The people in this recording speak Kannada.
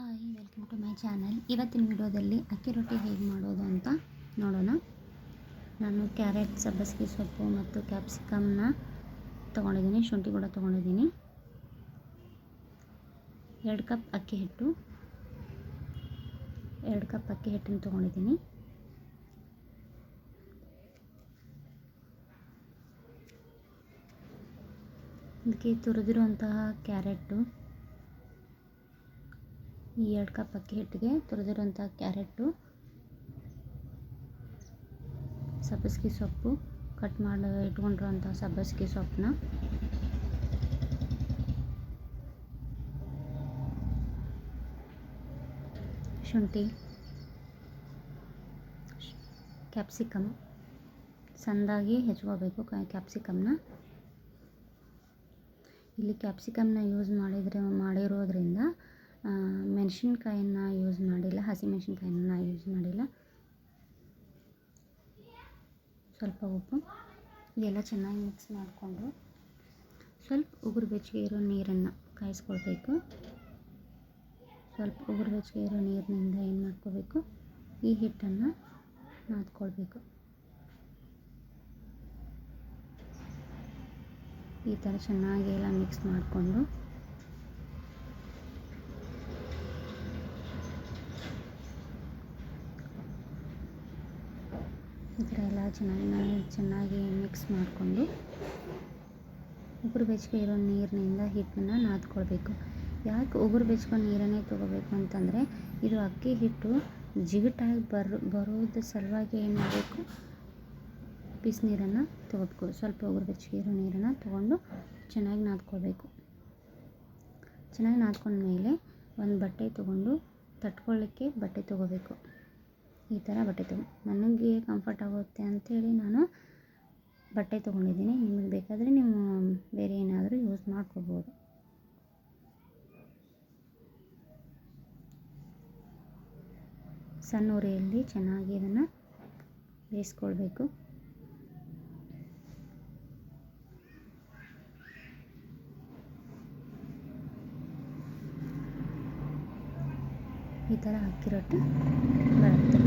Hi, welcome to my channel. ಇವತ್ತಿನ ವಿಡಿಯೋದಲ್ಲಿ ಅಕ್ಕಿ ರೊಟ್ಟಿ ಹೇಗೆ ಮಾಡೋದು ಅಂತ ನೋಡೋಣ. ನಾನು ಕ್ಯಾರೆಟ್, ಸಬ್ಬಸಿಗೆ ಸೊಪ್ಪು ಮತ್ತು ಕ್ಯಾಪ್ಸಿಕಮ್ನ ತೊಗೊಂಡಿದ್ದೀನಿ. ಶುಂಠಿ ಕೂಡ ತೊಗೊಂಡಿದ್ದೀನಿ. 2 ಕಪ್ ಅಕ್ಕಿ ಹಿಟ್ಟನ್ನು ತೊಗೊಂಡಿದ್ದೀನಿ. ಇದಕ್ಕೆ ತುರಿದಿರುವಂತಹ ಕ್ಯಾರೆಟು, ಈ 2 ಕಪ್ ಅಕ್ಕಿ ಹಿಟ್ಟಿಗೆ ತುರಿದಿರುವಂಥ ಕ್ಯಾರೆಟು, ಸಬ್ಬಸಿಗೆ ಸೊಪ್ಪು, ಕಟ್ ಮಾಡಿ ಇಟ್ಕೊಂಡಿರುವಂಥ ಸಬ್ಬಸಿಗೆ ಸೊಪ್ಪನ್ನ, ಶುಂಠಿ, ಕ್ಯಾಪ್ಸಿಕಮ್ ಸಣ್ಣದಾಗಿ ಹೆಚ್ಕೋಬೇಕು. ಕ್ಯಾಪ್ಸಿಕಮ್ನ ಇಲ್ಲಿ ಕ್ಯಾಪ್ಸಿಕಮ್ನ ಯೂಸ್ ಮಾಡಿರೋದ್ರಿಂದ ಮೆಣಸಿನ್ಕಾಯಿನ ಯೂಸ್ ಮಾಡಿಲ್ಲ, ಹಸಿಮೆಣಸಿನ್ಕಾಯಿನ ಯೂಸ್ ಮಾಡಿಲ್ಲ. ಸ್ವಲ್ಪ ಉಪ್ಪು, ಇದೆಲ್ಲ ಚೆನ್ನಾಗಿ ಮಿಕ್ಸ್ ಮಾಡಿಕೊಂಡು ಸ್ವಲ್ಪ ಉಗುರು ಬೆಚ್ಚಗೆ ಇರೋ ನೀರನ್ನು ಕಾಯಿಸ್ಕೊಳ್ಬೇಕು. ಸ್ವಲ್ಪ ಉಗುರು ಬೆಚ್ಚಗೆ ಇರೋ ನೀರಿನಿಂದ ಏನು ಮಾಡ್ಕೋಬೇಕು, ಈ ಹಿಟ್ಟನ್ನು ನಾದ್ಕೊಳ್ಬೇಕು. ಈ ಥರ ಚೆನ್ನಾಗಿ ಎಲ್ಲ ಮಿಕ್ಸ್ ಮಾಡಿಕೊಂಡು ಈ ಥರ ಎಲ್ಲ ಚೆನ್ನಾಗಿ ಮಿಕ್ಸ್ ಮಾಡಿಕೊಂಡು ಉಗುರು ಬೆಚ್ಚಗೆ ಇರೋ ನೀರಿನಿಂದ ಹಿಟ್ಟನ್ನು ನಾದ್ಕೊಳ್ಬೇಕು. ಯಾಕೆ ಉಗುರು ಬೆಚ್ಕೊಂಡು ನೀರನ್ನೇ ತೊಗೋಬೇಕು ಅಂತಂದರೆ, ಇದು ಅಕ್ಕಿ ಹಿಟ್ಟು ಜಿಗುಟಾಗಿ ಬರೋದ್ರ ಸಲುವಾಗಿ ಏನು ಮಾಡಬೇಕು, ಬಿಸಿನೀರನ್ನು ತೊಗೋಬೇಕು. ಸ್ವಲ್ಪ ಉಗುರು ಬೆಚ್ಚಗೆ ಇರೋ ನೀರನ್ನು ತೊಗೊಂಡು ಚೆನ್ನಾಗಿ ನಾದ್ಕೊಳ್ಬೇಕು. ಚೆನ್ನಾಗಿ ನಾದ್ಕೊಂಡ್ಮೇಲೆ ಒಂದು ಬಟ್ಟೆ ತೊಗೊಂಡು ತಟ್ಕೊಳ್ಳಿಕ್ಕೆ ಬಟ್ಟೆ ತೊಗೋಬೇಕು. ಈ ಥರ ಬಟ್ಟೆ ನನಗೆ ಕಂಫರ್ಟ್ ಆಗುತ್ತೆ ಅಂಥೇಳಿ ನಾನು ಬಟ್ಟೆ ತೊಗೊಂಡಿದ್ದೀನಿ. ನಿಮಗೆ ಬೇಕಾದರೆ ನೀವು ಬೇರೆ ಏನಾದರೂ ಯೂಸ್ ಮಾಡ್ಕೋಬೋದು. ಸಣ್ಣ ಉರಿಯಲ್ಲಿ ಚೆನ್ನಾಗಿ ಇದನ್ನು ಬೇಯಿಸ್ಕೊಳ್ಬೇಕು. ಈ ಥರ ಅಕ್ಕಿ ರೊಟ್ಟಿ ಬರುತ್ತೆ.